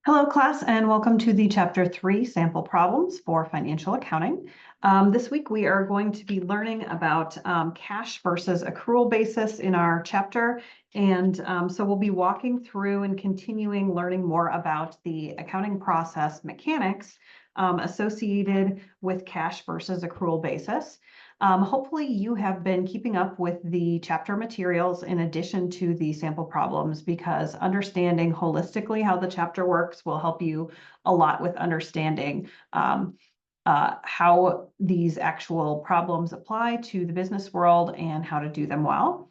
Hello, class, and welcome to the Chapter 3 sample problems for financial accounting. This week, we are going to be learning about cash versus accrual basis in our chapter. And so we'll be walking through and continuing learning more about the accounting process mechanics associated with cash versus accrual basis. Hopefully you have been keeping up with the chapter materials in addition to the sample problems, because understanding holistically how the chapter works will help you a lot with understanding how these actual problems apply to the business world and how to do them well.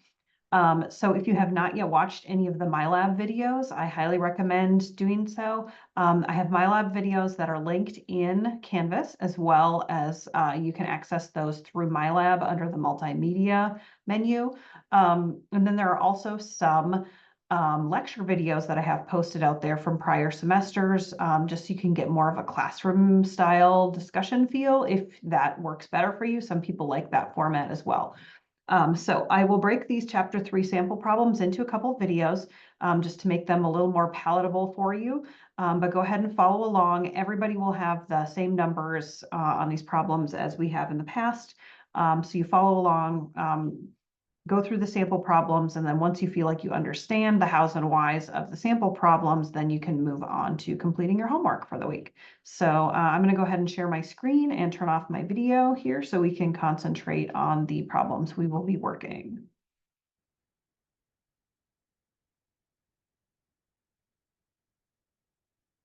So if you have not yet watched any of the MyLab videos, I highly recommend doing so. I have MyLab videos that are linked in Canvas, as well as you can access those through MyLab under the multimedia menu. And then there are also some lecture videos that I have posted out there from prior semesters, just so you can get more of a classroom style discussion feel if that works better for you. Some people like that format as well. So I will break these chapter 3 sample problems into a couple of videos just to make them a little more palatable for you. But go ahead and follow along. Everybody will have the same numbers on these problems as we have in the past. So you follow along, go through the sample problems, and then once you feel like you understand the hows and whys of the sample problems, then you can move on to completing your homework for the week. So I'm going to go ahead and share my screen and turn off my video here so we can concentrate on the problems we will be working.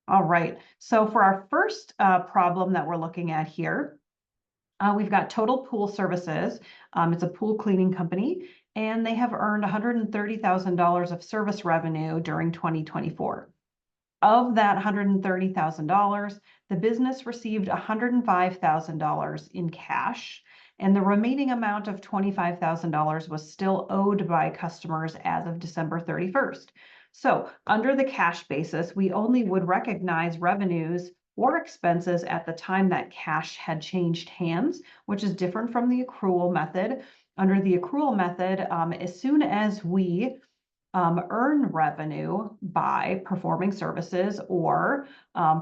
All right, so for our first problem that we're looking at here, we've got Total Pool Services. It's a pool cleaning company, and they have earned $130,000 of service revenue during 2024. Of that $130,000, the business received $105,000 in cash, and the remaining amount of $25,000 was still owed by customers as of December 31st. So under the cash basis, we only would recognize revenues or expenses at the time that cash had changed hands, which is different from the accrual method. Under the accrual method, as soon as we earn revenue by performing services or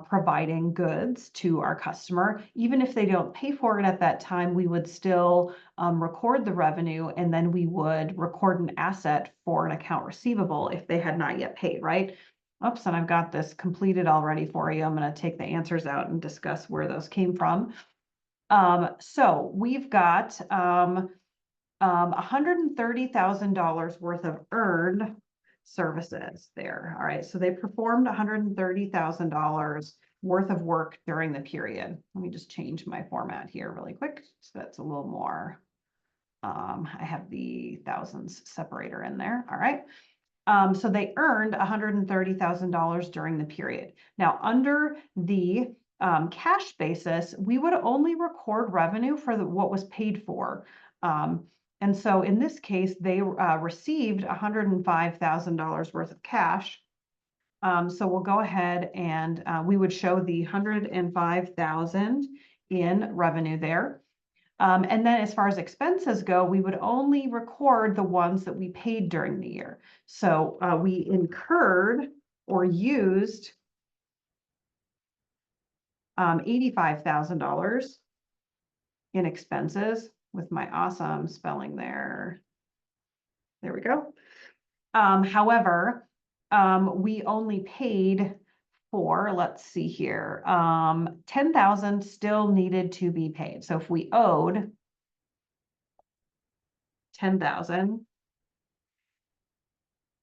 providing goods to our customer, even if they don't pay for it at that time, we would still record the revenue, and then we would record an asset for an account receivable if they had not yet paid, right? Oops, and I've got this completed already for you. I'm going to take the answers out and discuss where those came from. So we've got $130,000 worth of earned services there. All right, so they performed $130,000 worth of work during the period. Let me just change my format here really quick, so that's a little more. I have the thousands separator in there. All right. So they earned $130,000 during the period. Now, under the cash basis, we would only record revenue for what was paid for. And so in this case, they received $105,000 worth of cash. So we'll go ahead and we would show the $105,000 in revenue there. And then as far as expenses go, we would only record the ones that we paid during the year. So we incurred or used $85,000 in expenses with my awesome spelling there. There we go. However, we only paid for, let's see here, 10,000 still needed to be paid. So if we owed 10,000,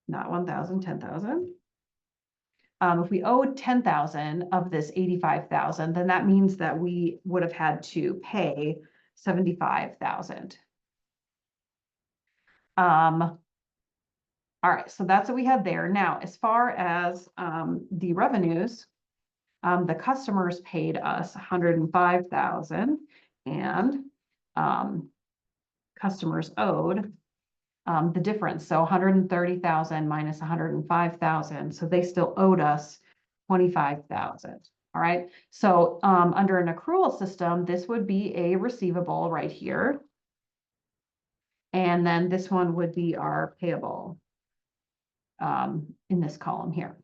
not 1,000, 10,000. If we owed 10,000 of this 85,000, then that means that we would have had to pay 75,000. All right, so that's what we had there. Now, as far as the revenues, the customers paid us 105,000, and customers owed the difference. So 130,000 minus 105,000. So they still owed us 25,000. All right. So under an accrual system, this would be a receivable right here. And then this one would be our payable in this column here.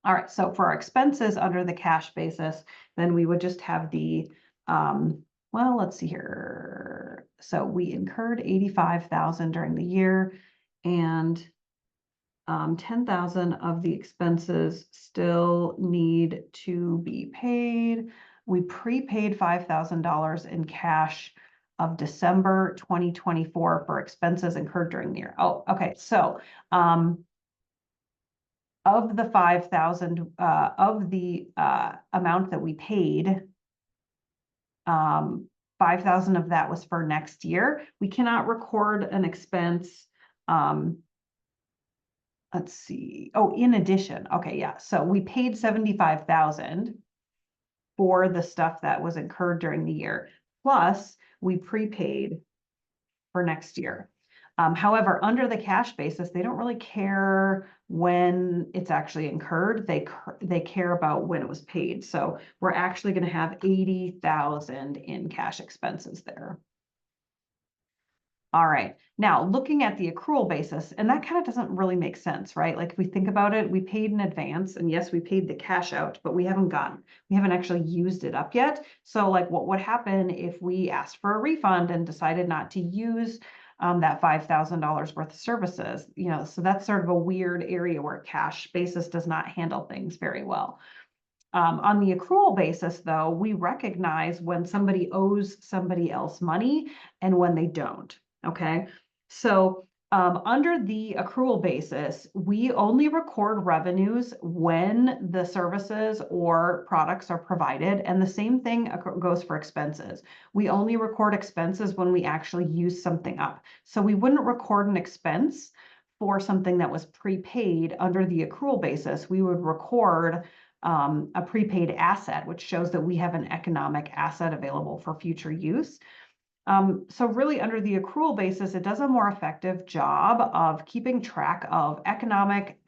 All right, so for our expenses under the cash basis, then we would just have the, well, let's see here. So we incurred 85,000 during the year, and 10,000 of the expenses still need to be paid. We prepaid $5,000 in cash of December 2024 for expenses incurred during the year. Oh, okay. So of the 5,000 of the amount that we paid, 5,000 of that was for next year. We cannot record an expense. Let's see. Oh, in addition. Okay, yeah. So we paid 75,000 for the stuff that was incurred during the year. Plus, we prepaid for next year. However, under the cash basis, they don't really care when it's actually incurred. They care about when it was paid. So we're actually going to have 80,000 in cash expenses there. All right, now looking at the accrual basis, and that kind of doesn't really make sense, right? Like if we think about it, we paid in advance, and yes, we paid the cash out, but we haven't actually used it up yet. So like what would happen if we asked for a refund and decided not to use that $5,000 worth of services? You know, so that's sort of a weird area where cash basis does not handle things very well. On the accrual basis, though, we recognize when somebody owes somebody else money and when they don't. Okay, so under the accrual basis, we only record revenues when the services or products are provided, and the same thing goes for expenses. We only record expenses when we actually use something up. So we wouldn't record an expense for something that was prepaid under the accrual basis. We would record a prepaid asset, which shows that we have an economic asset available for future use. So really under the accrual basis, it does a more effective job of keeping track of economic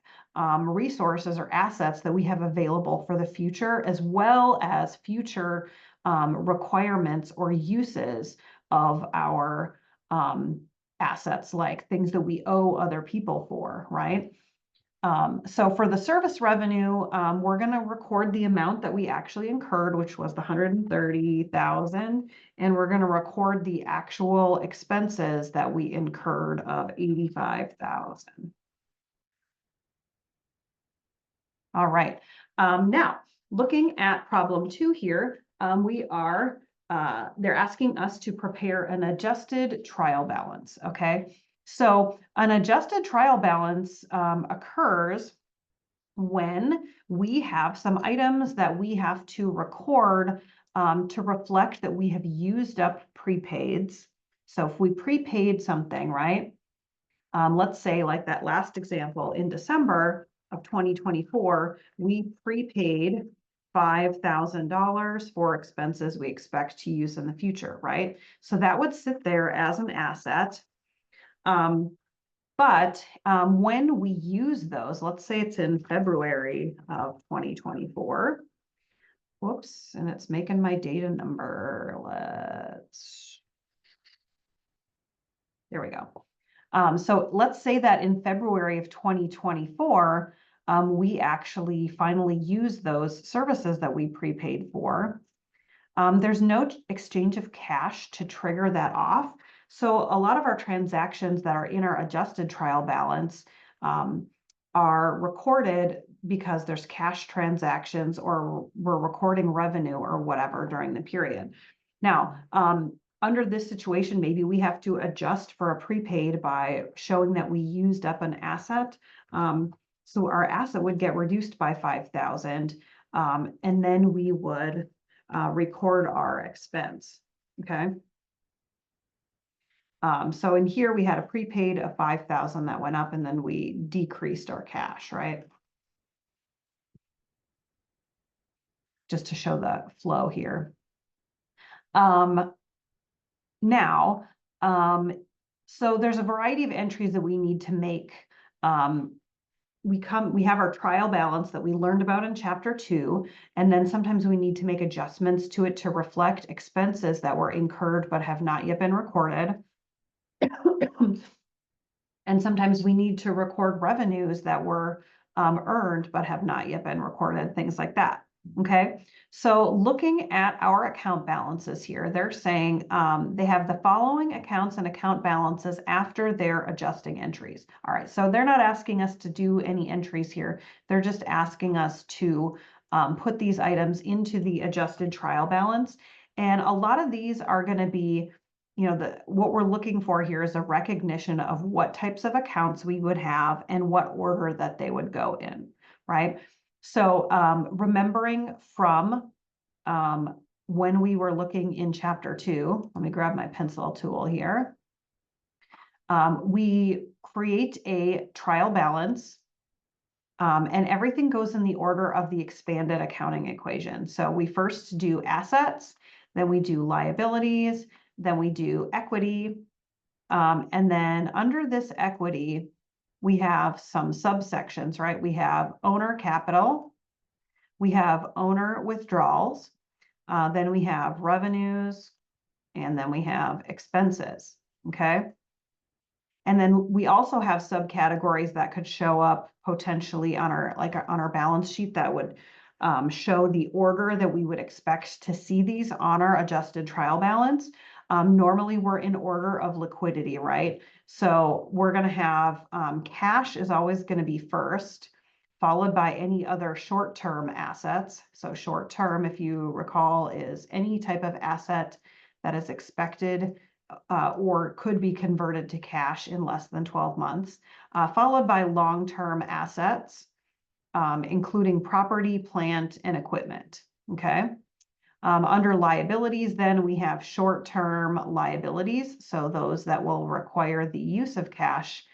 resources or assets that we have available for the future, as well as future requirements or uses of our assets, like things that we owe other people for, right? So for the service revenue, we're going to record the amount that we actually incurred, which was the 130,000, and we're going to record the actual expenses that we incurred of 85,000. All right. Now, looking at problem 2 here, they're asking us to prepare an adjusted trial balance. Okay. So an adjusted trial balance occurs when we have some items that we have to record to reflect that we have used up prepaids. So if we prepaid something, right? Let's say like that last example in December of 2024, we prepaid $5,000 for expenses we expect to use in the future, right? So that would sit there as an asset. But when we use those, let's say it's in February of 2024. Whoops, and it's making my data number. There we go. So let's say that in February of 2024, we actually finally use those services that we prepaid for. There's no exchange of cash to trigger that off. So a lot of our transactions that are in our adjusted trial balance are recorded because there's cash transactions, or we're recording revenue or whatever during the period. Now, under this situation, maybe we have to adjust for a prepaid by showing that we used up an asset. So our asset would get reduced by 5,000, and then we would record our expense. Okay. So in here we had a prepaid of 5,000 that went up, and then we decreased our cash, right? Just to show the flow here. Now, so there's a variety of entries that we need to make. We have our trial balance that we learned about in chapter 2, and then sometimes we need to make adjustments to it to reflect expenses that were incurred but have not yet been recorded. And sometimes we need to record revenues that were earned but have not yet been recorded, things like that. Okay, so looking at our account balances here, they're saying they have the following accounts and account balances after their adjusting entries. All right, so they're not asking us to do any entries here. They're just asking us to put these items into the adjusted trial balance. And a lot of these are going to be, what we're looking for here is a recognition of what types of accounts we would have and what order that they would go in, right? So remembering from when we were looking in chapter 2, let me grab my pencil tool here. We create a trial balance and everything goes in the order of the expanded accounting equation. So we first do assets, then we do liabilities, then we do equity. And then under this equity, we have some subsections, right? We have owner capital, we have owner withdrawals, then we have revenues, and then we have expenses, okay? And then we also have subcategories that could show up potentially on our balance sheet that would show the order that we would expect to see these on our adjusted trial balance. Normally we're in order of liquidity, right? So we're going to have cash is always going to be first, followed by any other short-term assets. So short-term, if you recall, is any type of asset that is expected or could be converted to cash in less than 12 months, followed by long-term assets, including property, plant, and equipment, okay? Under liabilities, then we have short-term liabilities, so those that will require the use of cash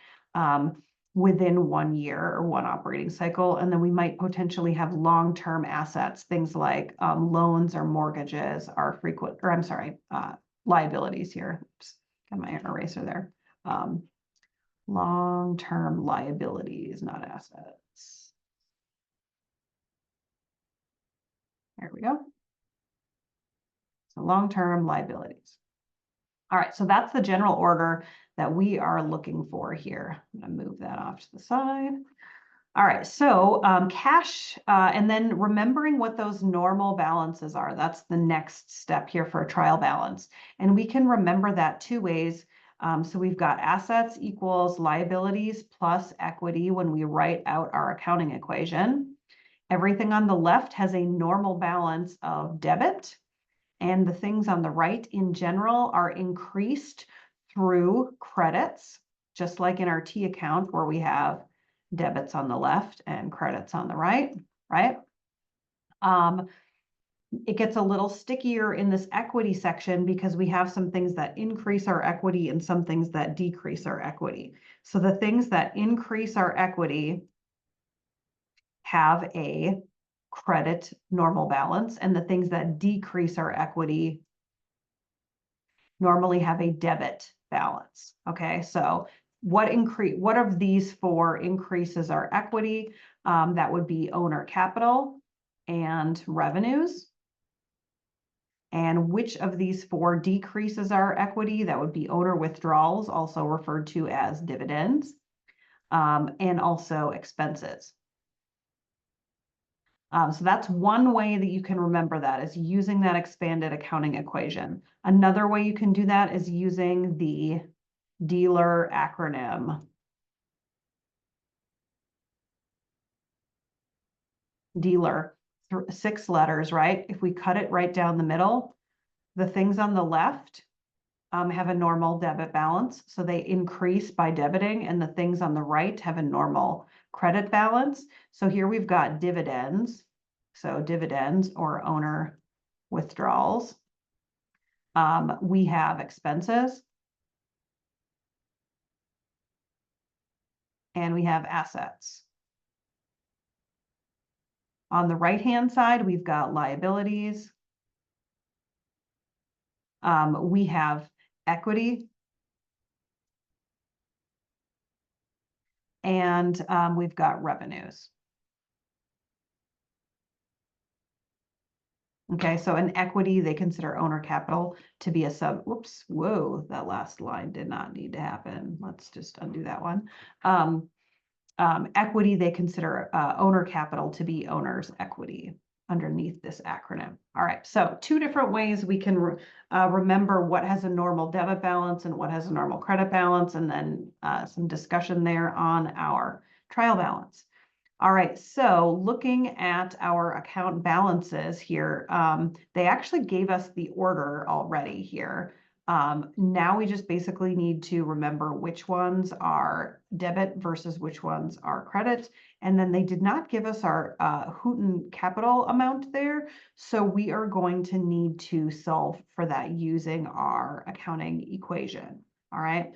within 1 year or one operating cycle. And then we might potentially have long-term assets, things like loans or mortgages are frequent, or I'm sorry, liabilities here. Oops, got my eraser there. Long-term liabilities, not assets. There we go. So long-term liabilities. All right, so that's the general order that we are looking for here. I'm going to move that off to the side. All right, so cash, and then remembering what those normal balances are. That's the next step here for a trial balance. And we can remember that two ways. So we've got assets equals liabilities plus equity when we write out our accounting equation. Everything on the left has a normal balance of debit, and the things on the right in general are increased through credits, just like in our T account where we have debits on the left and credits on the right, right? It gets a little stickier in this equity section because we have some things that increase our equity and some things that decrease our equity. So the things that increase our equity have a credit normal balance, and the things that decrease our equity normally have a debit balance. Okay, so what of these four increases our equity? That would be owner capital and revenues. And which of these four decreases our equity? That would be owner withdrawals, also referred to as dividends, and also expenses. So that's one way that you can remember that, is using that expanded accounting equation. Another way you can do that is using the dealer acronym. Dealer, 6 letters, right? If we cut it right down the middle, the things on the left have a normal debit balance, so they increase by debiting, and the things on the right have a normal credit balance. So here we've got dividends, so dividends or owner withdrawals. We have expenses, and we have assets. On the right-hand side, we've got liabilities. We have equity, and we've got revenues. Okay, so in equity, they consider owner capital to be a whoops, whoa, that last line did not need to happen. Let's just undo that one. equity, they consider owner capital to be owner's equity underneath this acronym. All right, so two different ways we can remember what has a normal debit balance and what has a normal credit balance, and then some discussion there on our trial balance. All right, so looking at our account balances here, they actually gave us the order already here. Now we just basically need to remember which ones are debit versus which ones are credit. And then they did not give us our Houghton capital amount there. So we are going to need to solve for that using our accounting equation. All right.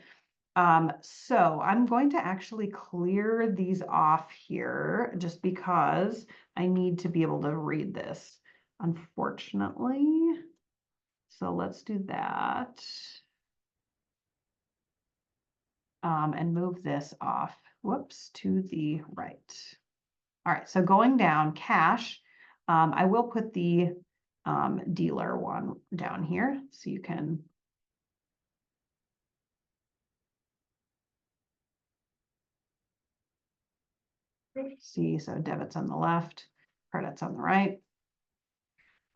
So I'm going to actually clear these off here just because I need to be able to read this, unfortunately. So let's do that. And move this off, whoops, to the right. All right, so going down, cash, I will put the dealer one down here so you can see. So debit's on the left, credit's on the right.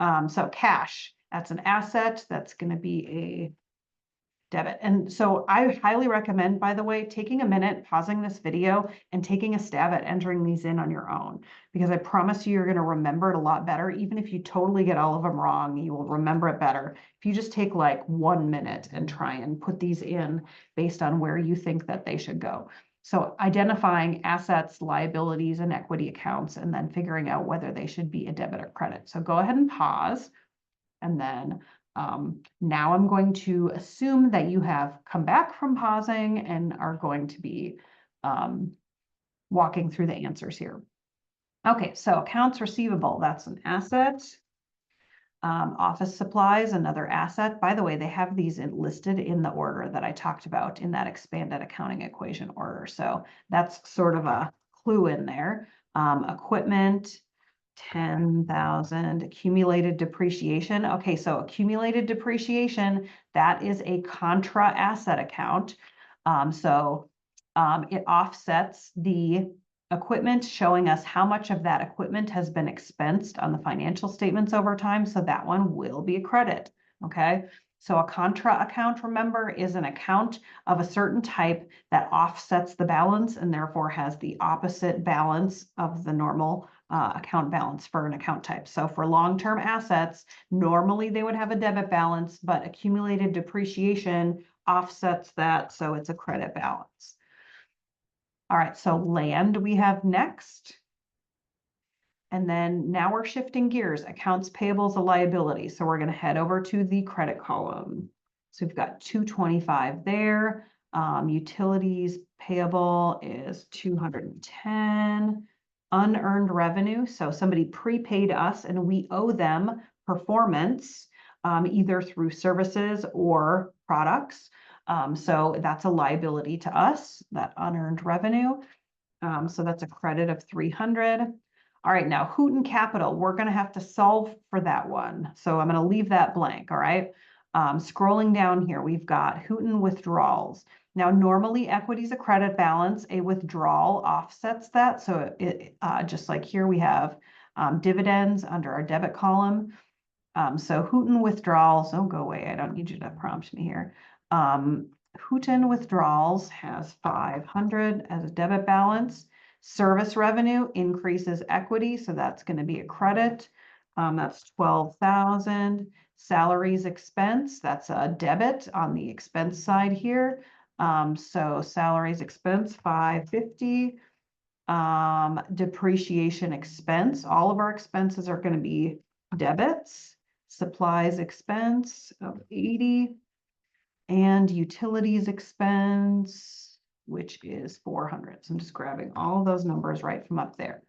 So cash, that's an asset, that's going to be a debit. And so I highly recommend, by the way, taking a minute, pausing this video and taking a stab at entering these in on your own, because I promise you, you're going to remember it a lot better. Even if you totally get all of them wrong, you will remember it better. If you just take like 1 minute and try and put these in based on where you think that they should go. So identifying assets, liabilities, and equity accounts, and then figuring out whether they should be a debit or credit. So go ahead and pause. And then now I'm going to assume that you have come back from pausing and are going to be walking through the answers here. Okay, so accounts receivable, that's an asset. Office supplies, another asset. By the way, they have these listed in the order that I talked about in that expanded accounting equation order. So that's sort of a clue in there. Equipment, 10,000. Accumulated depreciation. Okay, so accumulated depreciation, that is a contra asset account. It offsets the equipment, showing us how much of that equipment has been expensed on the financial statements over time. So that one will be a credit. Okay. So a contra account, remember, is an account of a certain type that offsets the balance and therefore has the opposite balance of the normal account balance for an account type. So for long-term assets, normally they would have a debit balance, but accumulated depreciation offsets that. So it's a credit balance. All right, so land we have next. And then now we're shifting gears. Accounts payable is a liability. So we're going to head over to the credit column. So we've got 225 there. Utilities payable is 210. Unearned revenue. So somebody prepaid us and we owe them performance, either through services or products. So that's a liability to us, that unearned revenue. So that's a credit of 300. All right, now Houghton Capital, we're going to have to solve for that one. So I'm going to leave that blank, all right? Scrolling down here, we've got Houghton withdrawals. Now, normally equity is a credit balance. A withdrawal offsets that. So it just like here, we have dividends under our debit column. So Houghton withdrawals, oh, go away. I don't need you to prompt me here. Houghton withdrawals has 500 as a debit balance. Service revenue increases equity, so that's going to be a credit. That's 12,000. Salaries expense, that's a debit on the expense side here. So salaries expense 550. Depreciation expense, all of our expenses are going to be debits. Supplies expense of 80. And utilities expense, which is 400. So I'm just grabbing all of those numbers right from up there.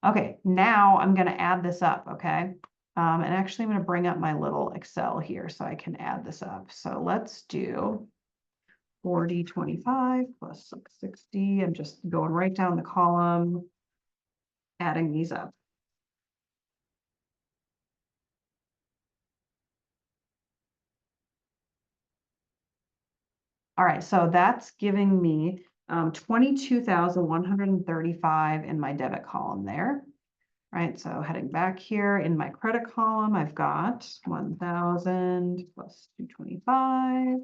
Okay, now I'm going to add this up, okay? And actually, I'm going to bring up my little Excel here so I can add this up. So let's do 4025 plus 660. I'm just going right down the column, adding these up. All right, so that's giving me 22,135 in my debit column there. Right, so heading back here in my credit column, I've got 1,000 plus 225.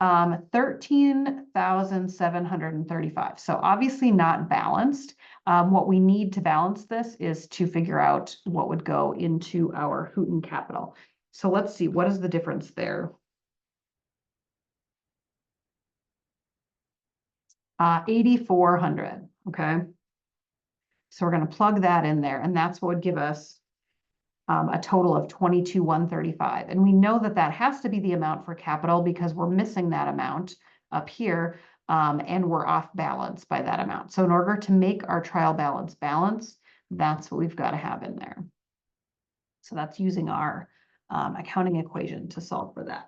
$13,735. So obviously not balanced. What we need to balance this is to figure out what would go into our Houghton capital. So let's see, what is the difference there? 8,400, okay? So we're going to plug that in there, and that's what would give us a total of 22,135. And we know that that has to be the amount for capital because we're missing that amount up here, and we're off balance by that amount. So in order to make our trial balance balance, that's what we've got to have in there. So that's using our accounting equation to solve for that.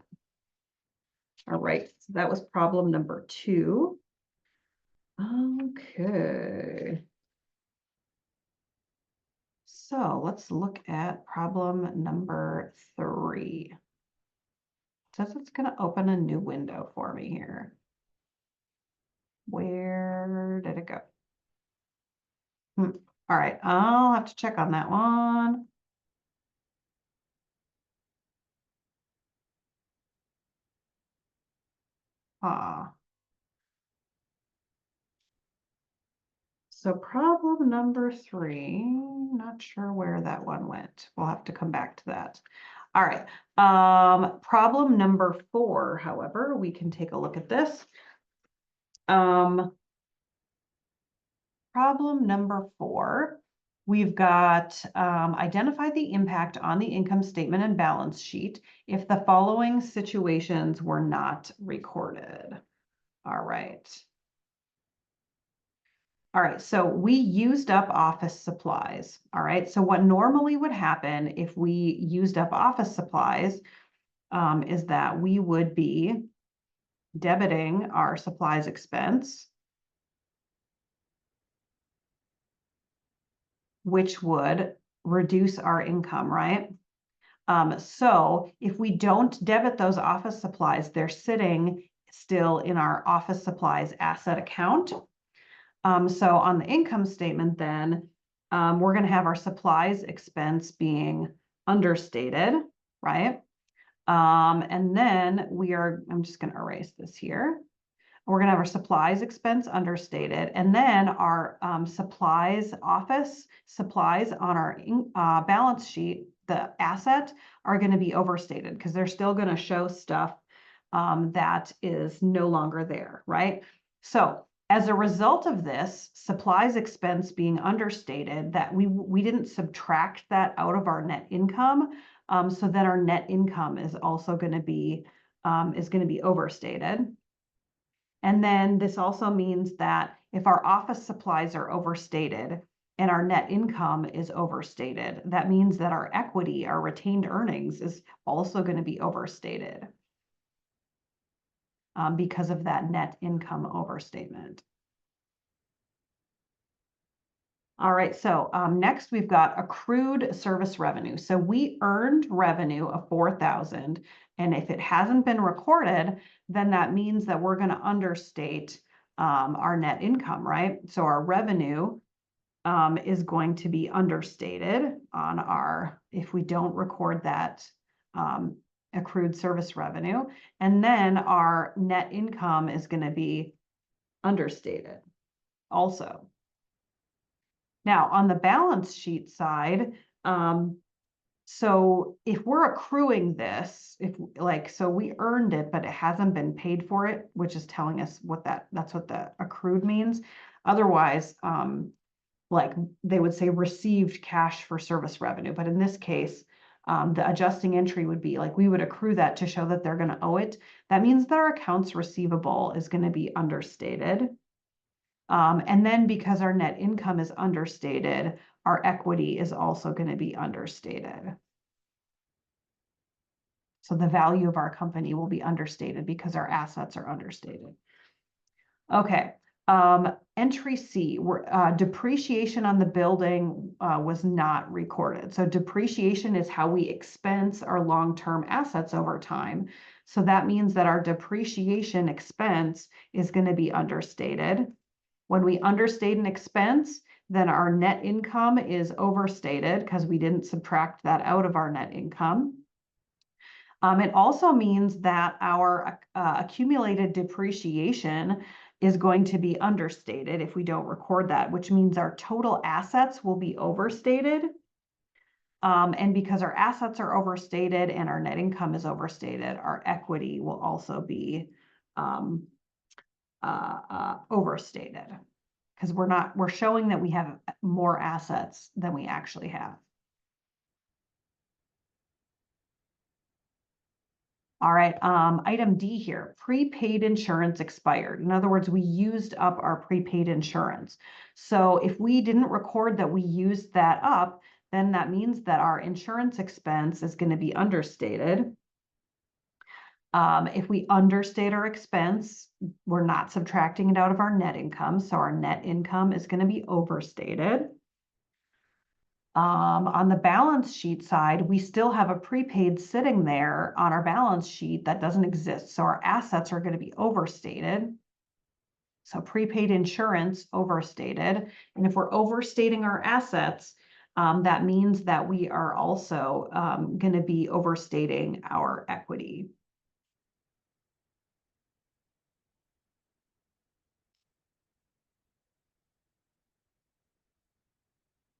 All right, so that was problem number 2. Okay. So let's look at problem number 3. It says it's going to open a new window for me here. Where did it go? All right, I'll have to check on that one. So problem number 3, not sure where that one went. We'll have to come back to that. All right, problem number 4, however, we can take a look at this. Problem number 4, we've got identify the impact on the income statement and balance sheet if the following situations were not recorded. All right. All right, so we used up office supplies. All right, so what normally would happen if we used up office supplies is that we would be debiting our supplies expense, which would reduce our income, right? So if we don't debit those office supplies, they're sitting still in our office supplies asset account. So on the income statement then, we're going to have our supplies expense being understated, right? And then I'm just going to erase this here. We're going to have our supplies expense understated, and then our office supplies on our balance sheet, the asset, are going to be overstated because they're still going to show stuff that is no longer there, right? So as a result of this supplies expense being understated, that we didn't subtract that out of our net income, so that our net income is also going to be overstated. And then this also means that if our office supplies are overstated and our net income is overstated, that means that our equity, our retained earnings, is also going to be overstated because of that net income overstatement. All right, so next we've got accrued service revenue. So we earned revenue of 4,000, and if it hasn't been recorded, then that means that we're going to understate our net income, right? So our revenue is going to be understated on if we don't record that accrued service revenue, and then our net income is going to be understated also. Now, on the balance sheet side, so if we're accruing this, so we earned it, but it hasn't been paid for it, which is telling us that's what the accrued means. Otherwise, like they would say received cash for service revenue. But in this case, the adjusting entry would be like we would accrue that to show that they're going to owe it. That means that our accounts receivable is going to be understated. And then because our net income is understated, our equity is also going to be understated. So the value of our company will be understated because our assets are understated. Okay, Entry C, depreciation on the building was not recorded. So depreciation is how we expense our long-term assets over time. So that means that our depreciation expense is going to be understated. When we understate an expense, then our net income is overstated because we didn't subtract that out of our net income. It also means that our accumulated depreciation is going to be understated if we don't record that, which means our total assets will be overstated. And because our assets are overstated and our net income is overstated, our equity will also be overstated because we're showing that we have more assets than we actually have. All right, item D here, prepaid insurance expired. In other words, we used up our prepaid insurance. So if we didn't record that we used that up, then that means that our insurance expense is going to be understated. If we understate our expense, we're not subtracting it out of our net income. So our net income is going to be overstated. On the balance sheet side, we still have a prepaid sitting there on our balance sheet that doesn't exist. So our assets are going to be overstated. So prepaid insurance overstated. And if we're overstating our assets, that means that we are also going to be overstating our equity.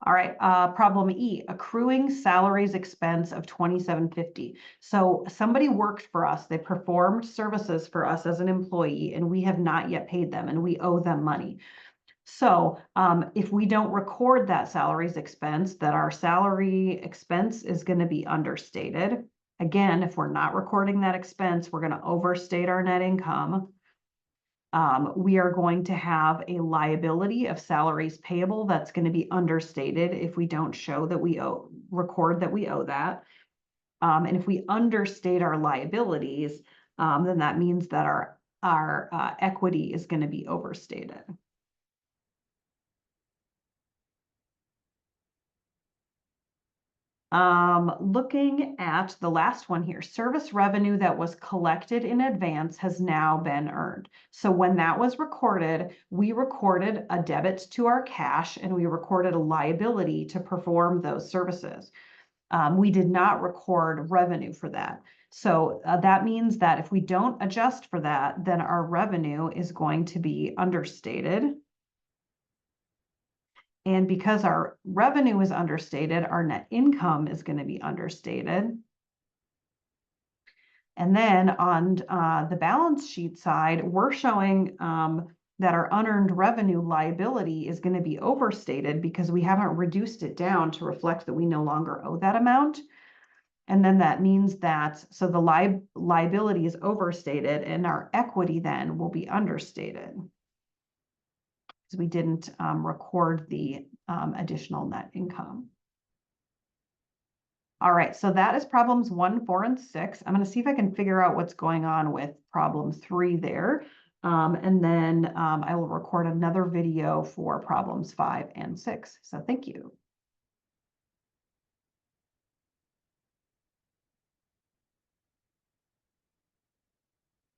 All right, problem E, accruing salaries expense of $2,750. So somebody worked for us, they performed services for us as an employee, and we have not yet paid them, and we owe them money. So if we don't record that salaries expense, that our salary expense is going to be understated. Again, if we're not recording that expense, we're going to overstate our net income. We are going to have a liability of salaries payable that's going to be understated if we don't show that we record that we owe that. And if we understate our liabilities, then that means that our equity is going to be overstated. Looking at the last one here, service revenue that was collected in advance has now been earned. So when that was recorded, we recorded a debit to our cash and we recorded a liability to perform those services. We did not record revenue for that. So that means that if we don't adjust for that, then our revenue is going to be understated. And because our revenue is understated, our net income is going to be understated. And then on the balance sheet side, we're showing that our unearned revenue liability is going to be overstated because we haven't reduced it down to reflect that we no longer owe that amount. And then that means that, so the liability is overstated and our equity then will be understated, because we didn't record the additional net income. All right, so that is problems 1, 4, and 6. I'm going to see if I can figure out what's going on with problem 3 there. And then I will record another video for problems 5 and 6. So thank you.